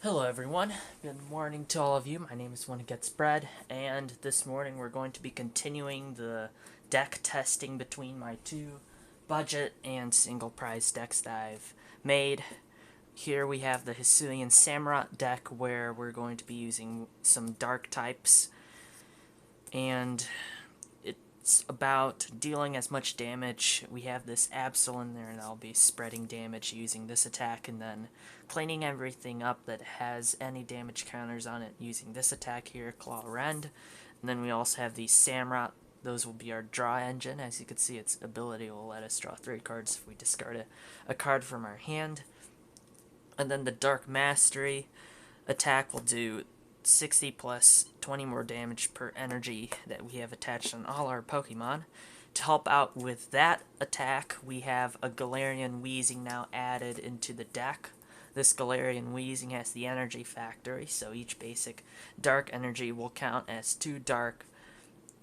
Hello everyone, good morning to all of you. My name is One It Gets Bread, and this morning we're going to be continuing the deck testing between my two budget and single prize decks that I've made. Here we have the Hisuian Samurott deck where we're going to be using some dark types, and it's about dealing as much damage. We have this Absol in there, and I'll be spreading damage using this attack, and then cleaning everything up that has any damage counters on it using this attack here, Claw Rend. And then we also have the Samurott. Those will be our draw engine. As you can see, its ability will let us draw 3 cards if we discard a card from our hand. And then the Dark Mastery attack will do 60 plus 20 more damage per energy that we have attached on all our Pokemon. To help out with that attack, we have a Galarian Weezing now added into the deck. This Galarian Weezing has the energy factory, so each basic dark energy will count as 2 dark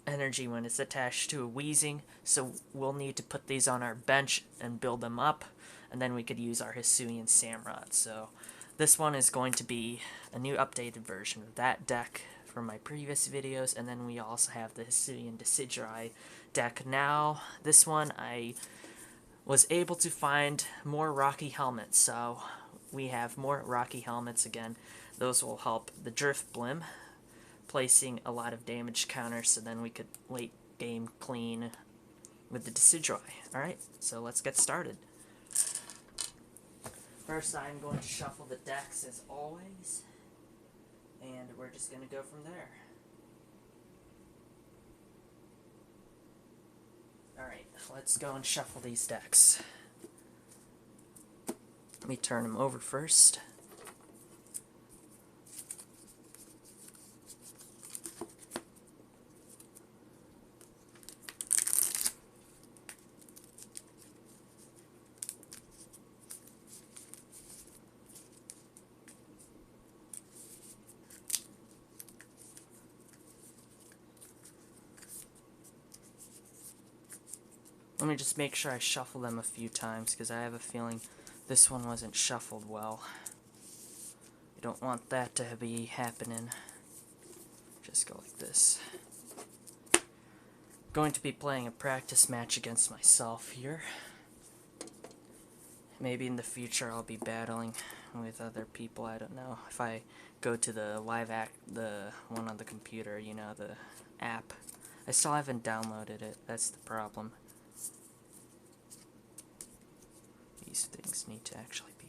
energy when it's attached to a Weezing, so we'll need to put these on our bench and build them up, and then we could use our Hisuian Samurott. So this one is going to be a new updated version of that deck from my previous videos, and then we also have the Hisuian Decidueye deck now. This one I was able to find more Rocky Helmets, so we have more Rocky Helmets again. Those will help the Drift Blim, placing a lot of damage counters, so then we could late game clean with the Decidueye. Alright, so let's get started. First, I'm going to shuffle the decks as always, and we're just going to go from there. Alright, let's go and shuffle these decks. Let me turn them over first. Let me just make sure I shuffle them a few times, because I have a feeling this one wasn't shuffled well. We don't want that to be happening. Just go like this. Going to be playing a practice match against myself here. Maybe in the future I'll be battling with other people, I don't know. If I go to the the one on the computer, you know, the app. I still haven't downloaded it, that's the problem. These things need to actually be...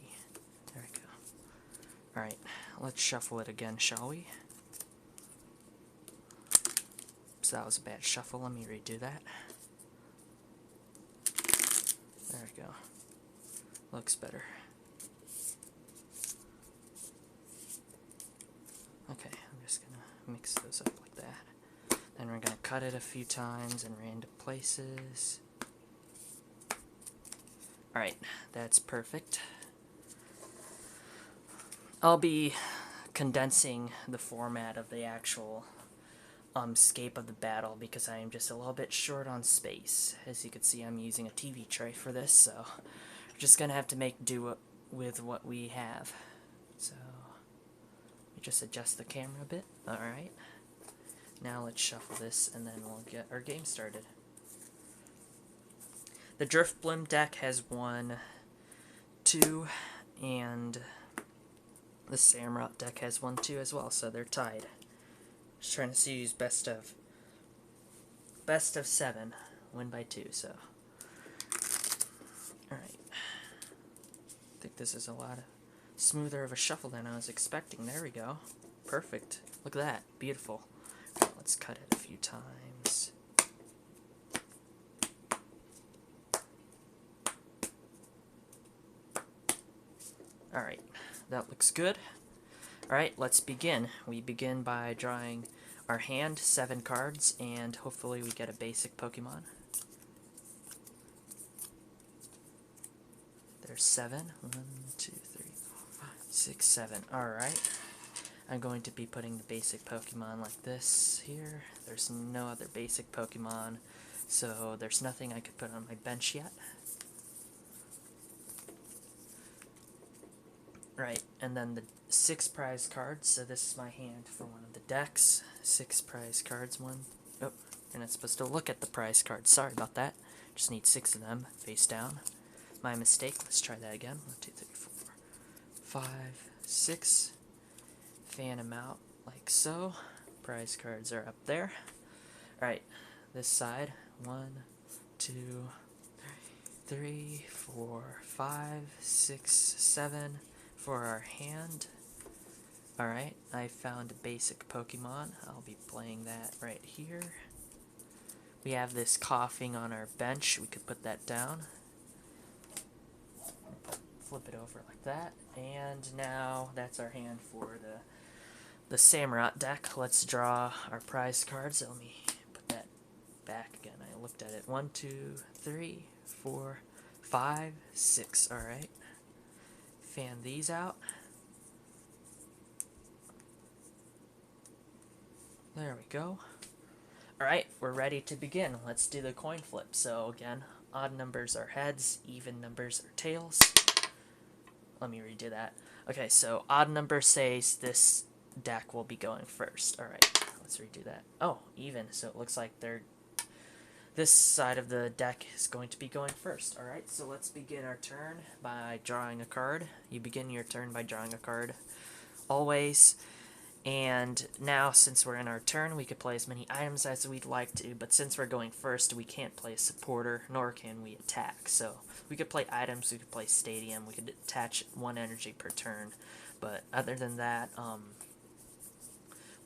There we go. Alright, let's shuffle it again, shall we? So that was a bad shuffle, let me redo that. There we go. Looks better. Okay, I'm just gonna mix those up like that. Then we're gonna cut it a few times in random places. Alright, that's perfect. I'll be condensing the format of the actual scape of the battle because I am just a little bit short on space. As you can see, I'm using a TV tray for this, so we're just gonna have to make do with what we have. So, we just adjust the camera a bit. Alright. Now let's shuffle this and then we'll get our game started. The Drift Blim deck has 1, 2, and the Samurott deck has 1, 2 as well, so they're tied. Just trying to see who's best of 7, win by 2, so. Alright. I think this is a lot smoother of a shuffle than I was expecting. There we go. Perfect. Look at that. Beautiful. Right, let's cut it a few times. Alright, that looks good. Alright, let's begin. We begin by drawing our hand, 7 cards, and hopefully we get a basic Pokemon. There's 7. 1, 2, 3, 4, 5, 6, 7. Alright. I'm going to be putting the basic Pokemon like this here. There's no other basic Pokemon, so there's nothing I could put on my bench yet. Right, and then the 6 prize cards. So this is my hand for one of the decks. 6 prize cards. Oh, you're not supposed to look at the prize cards. Sorry about that. Just need 6 of them face down. My mistake. Let's try that again. 1, 2, 3, 4, 5, 6. Fan them out like so. Prize cards are up there. Alright, this side. 1, 2, 3, 4, 5, 6, 7 for our hand. Alright, I found a basic Pokemon. I'll be playing that right here. We have this coughing on our bench. We could put that down. Flip it over like that. And now that's our hand for the Samurott deck. Let's draw our prize cards. Let me put that back again. I looked at it. 1, 2, 3, 4, 5, 6. Alright. Fan these out. There we go. Alright, we're ready to begin. Let's do the coin flip. So again, odd numbers are heads, even numbers are tails. Let me redo that. Okay, so odd number says this deck will be going first. Alright, let's redo that. Oh, even, so it looks like this side of the deck is going to be going first. Alright, so let's begin our turn by drawing a card. You begin your turn by drawing a card, always. And now, since we're in our turn, we could play as many items as we'd like to, but since we're going first, we can't play a supporter, nor can we attack. So, we could play items, we could play stadium, we could attach 1 energy per turn, but other than that,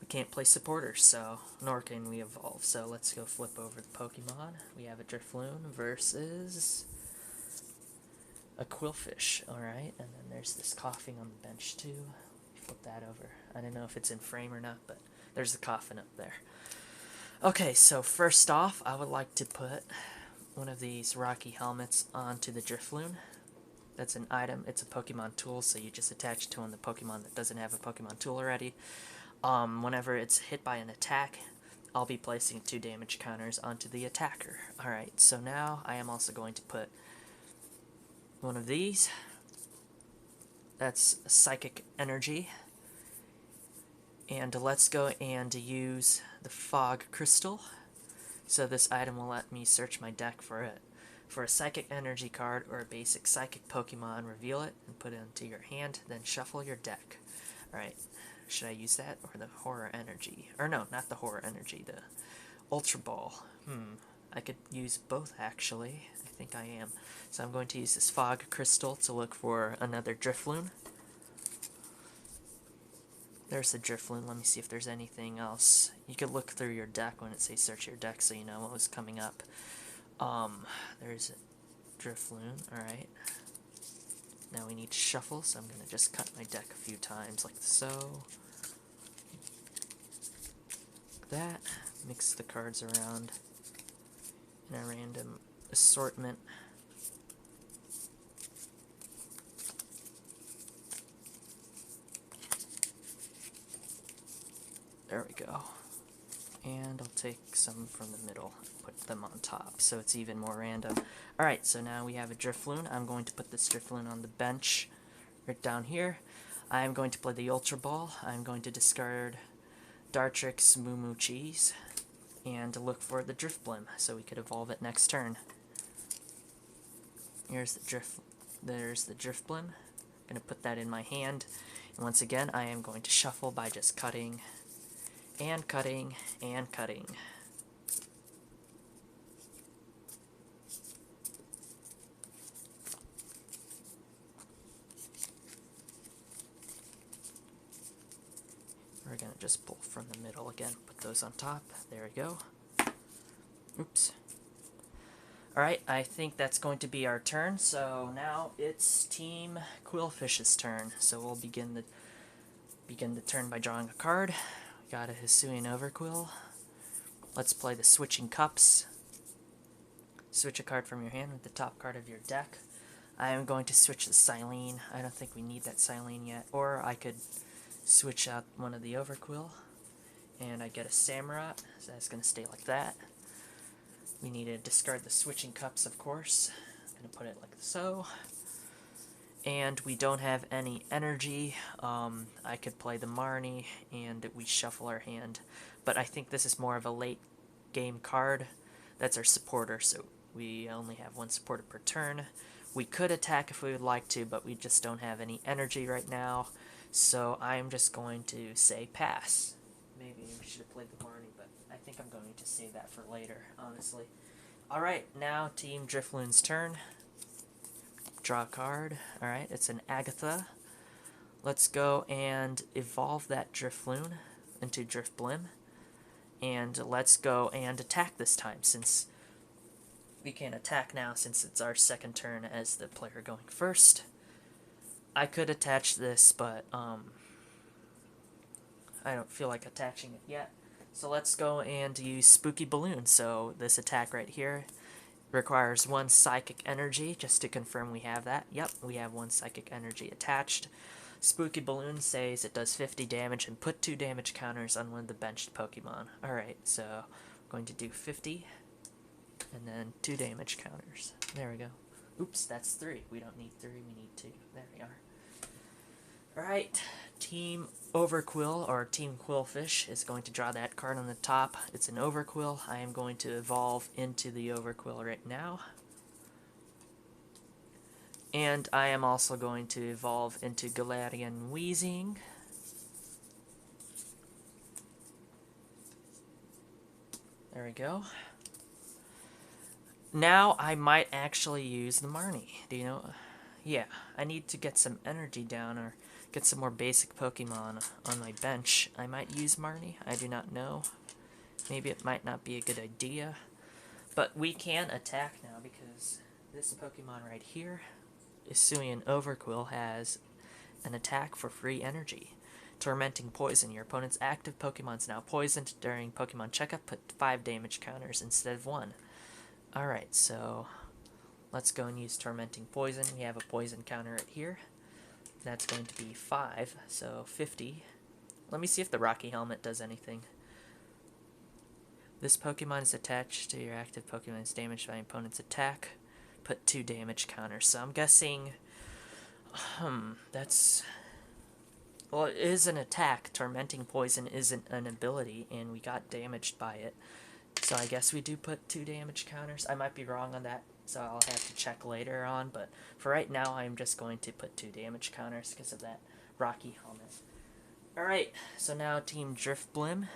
we can't play supporters, so, nor can we evolve. So, let's go flip over the Pokemon. We have a Drifloon versus a Quillfish, alright, and then there's this coughing on the bench, too. Flip that over. I don't know if it's in frame or not, but there's the coffin up there. Okay, so first off, I would like to put one of these Rocky helmets onto the Drifloon. That's an item. It's a Pokemon tool, so you just attach it to one of the Pokemon that doesn't have a Pokemon tool already. Whenever it's hit by an attack, I'll be placing 2 damage counters onto the attacker. Alright, so now I am also going to put one of these. That's Psychic Energy. And let's go and use the Fog Crystal. So this item will let me search my deck for it. For a Psychic Energy card or a basic Psychic Pokemon, reveal it and put it into your hand, then shuffle your deck. Alright, should I use that or the Horror Energy? Or no, not the Horror Energy, the Ultra Ball. I could use both actually. I think I am. So I'm going to use this Fog Crystal to look for another Drifloon. There's the Drifloon. Let me see if there's anything else. You could look through your deck when it says search your deck so you know what was coming up. There's a Drifloon. Alright. Now we need to shuffle, so I'm going to just cut my deck a few times like so. Like that. Mix the cards around in a random assortment. There we go. And I'll take some from the middle and put them on top, so it's even more random. Alright, so now we have a Drifloon. I'm going to put this Drifloon on the bench right down here. I'm going to play the Ultra Ball. I'm going to discard Dartrix Moo Moo Cheese and look for the Drifblim, so we could evolve it next turn. There's the Drifblim. I'm going to put that in my hand. And once again, I am going to shuffle by just cutting and cutting and cutting. We're going to just pull from the middle again, put those on top. There we go. Oops. Alright, I think that's going to be our turn, so now it's Team Quillfish's turn. So we'll begin the turn by drawing a card. We got a Hisuian Overquill. Let's play the Switching Cups. Switch a card from your hand with the top card of your deck. I am going to switch the Silene. I don't think we need that Silene yet. Or I could switch out one of the Overquill, and I get a Samurott, so that's going to stay like that. We need to discard the Switching Cups, of course. I'm going to put it like so. And we don't have any energy. I could play the Marnie, and we shuffle our hand. But I think this is more of a late game card. That's our supporter, so we only have one supporter per turn. We could attack if we would like to, but we just don't have any energy right now. So I'm just going to say pass. Maybe we should have played the Marnie, but I think I'm going to save that for later, honestly. Alright, now Team Drifloon's turn. Draw a card. Alright, it's an Agatha. Let's go and evolve that Drifloon into Drifblim. And let's go and attack this time, since we can't attack now since it's our second turn as the player going first. I could attach this, but I don't feel like attaching it yet. So let's go and use Spooky Balloon. So this attack right here requires 1 psychic energy, just to confirm we have that. Yep, we have 1 psychic energy attached. Spooky Balloon says it does 50 damage and put 2 damage counters on one of the benched Pokemon. Alright, so I'm going to do 50 and then 2 damage counters. There we go. Oops, that's 3. We don't need 3, we need 2. There we are. Alright, Team Overquill, or Team Quillfish, is going to draw that card on the top. It's an Overquill. I am going to evolve into the Overquill right now. And I am also going to evolve into Galarian Weezing. There we go. Now I might actually use the Marnie. Do you know? Yeah, I need to get some energy down or get some more basic Pokemon on my bench. I might use Marnie. I do not know. Maybe it might not be a good idea. But we can attack now because this Pokemon right here, Hisuian Overquill, has an attack for free energy. Tormenting Poison. Your opponent's active Pokemon's now poisoned. During Pokemon Checkup, put 5 damage counters instead of 1. Alright, so let's go and use Tormenting Poison. We have a poison counter right here. That's going to be 5, so 50. Let me see if the Rocky Helmet does anything. This Pokemon is attached to your active Pokemon is damaged by an opponent's attack. Put 2 damage counters. So I'm guessing... that's... Well, it is an attack. Tormenting Poison isn't an ability, and we got damaged by it. So I guess we do put 2 damage counters. I might be wrong on that, so I'll have to check later on. But for right now, I'm just going to put 2 damage counters because of that Rocky Helmet. Alright, so now Team Drifblim.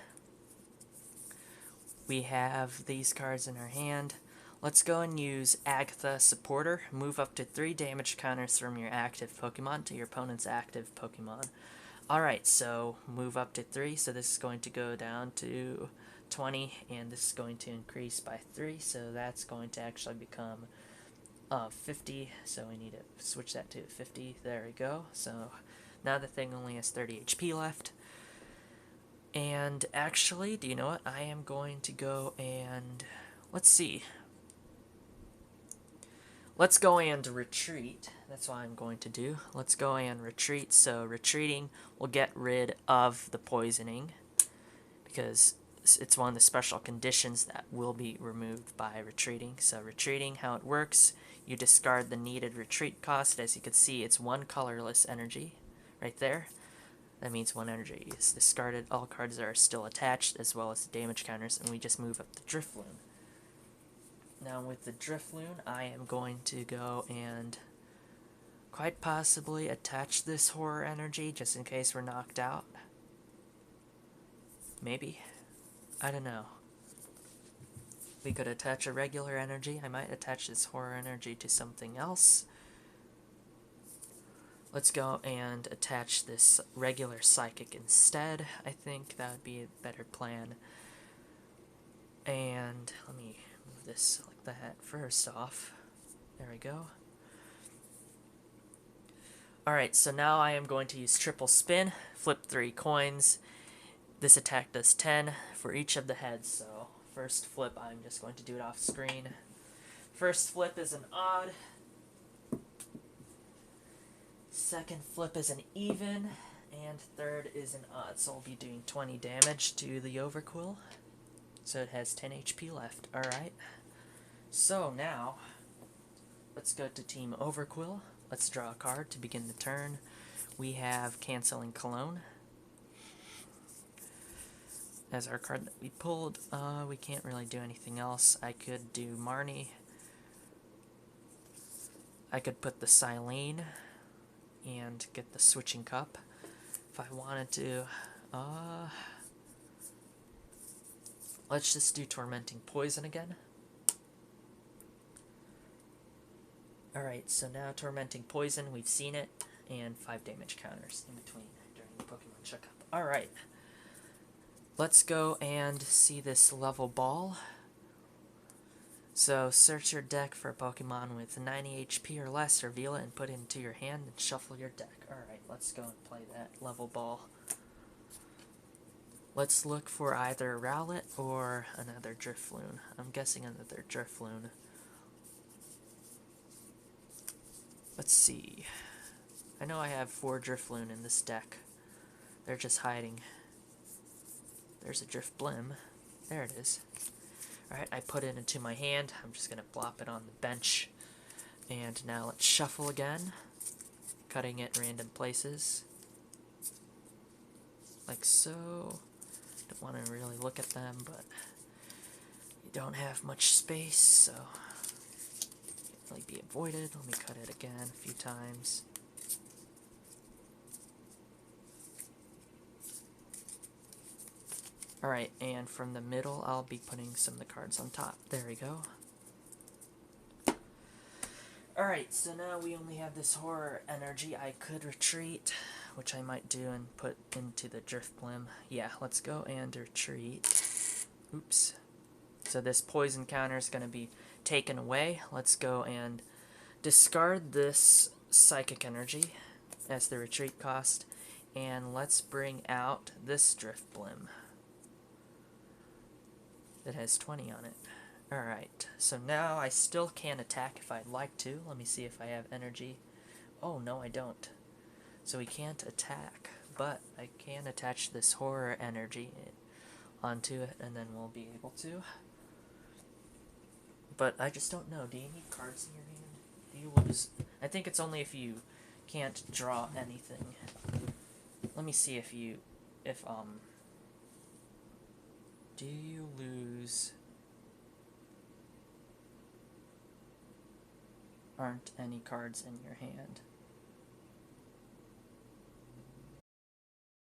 We have these cards in our hand. Let's go and use Agatha Supporter. Move up to 3 damage counters from your active Pokemon to your opponent's active Pokemon. Alright, so move up to 3, so this is going to go down to 20, and this is going to increase by 3, so that's going to actually become 50, so we need to switch that to 50. There we go. So now the thing only has 30 HP left. And actually, do you know what? I am going to go and... let's see. Let's go and retreat. That's what I'm going to do. Let's go and retreat. So retreating will get rid of the poisoning, because it's one of the special conditions that will be removed by retreating. So retreating, how it works, you discard the needed retreat cost. As you can see, it's 1 colorless energy right there. That means 1 energy is discarded. All cards are still attached, as well as the damage counters, and we just move up the Drifloon. Now with the Drifloon, I am going to go and quite possibly attach this Horror Energy, just in case we're knocked out. Maybe. I don't know. We could attach a regular energy. I might attach this Horror Energy to something else. Let's go and attach this regular Psychic instead. I think that would be a better plan. And let me move this like that first off. There we go. Alright, so now I am going to use Triple Spin, flip 3 coins. This attack does 10 for each of the heads, so first flip, I'm just going to do it off screen. First flip is an odd. Second flip is an even. And third is an odd, so I'll be doing 20 damage to the Overquill. So it has 10 HP left. Alright. So now, let's go to Team Overquill. let's draw a card to begin the turn. We have Canceling Cologne as our card that we pulled. We can't really do anything else. I could do Marnie. I could put the Silene and get the Switching Cup if I wanted to. Let's just do Tormenting Poison again. Alright, so now Tormenting Poison, we've seen it, and 5 damage counters in between during the Pokemon checkup. Alright, let's go and see this level ball. So, search your deck for a Pokemon with 90 HP or less, reveal it and put it into your hand and shuffle your deck. Alright, let's go and play that level ball. Let's look for either Rowlet or another Drifloon. I'm guessing another Drifloon. Let's see. I know I have 4 Drifloon in this deck. They're just hiding. There's a Drifblim. There it is. Alright, I put it into my hand. I'm just going to plop it on the bench. And now let's shuffle again. Cutting it random places. Like so. Don't want to really look at them, but you don't have much space, so can't really be avoided. Let me cut it again a few times. Alright, and from the middle, I'll be putting some of the cards on top. There we go. Alright, so now we only have this Horror Energy. I could retreat, which I might do and put into the Drifblim. Yeah, let's go and retreat. Oops. So this poison counter is going to be taken away. Let's go and discard this Psychic Energy as the retreat cost. And let's bring out this Drifblim that has 20 on it. Alright, so now I still can attack if I'd like to. Let me see if I have energy. Oh, no, I don't. So we can't attack, but I can attach this Horror Energy onto it, and then we'll be able to. But I just don't know. Do you need cards in your hand? Do you lose? I think it's only if you can't draw anything. Let me see if do you lose? Aren't any cards in your hand?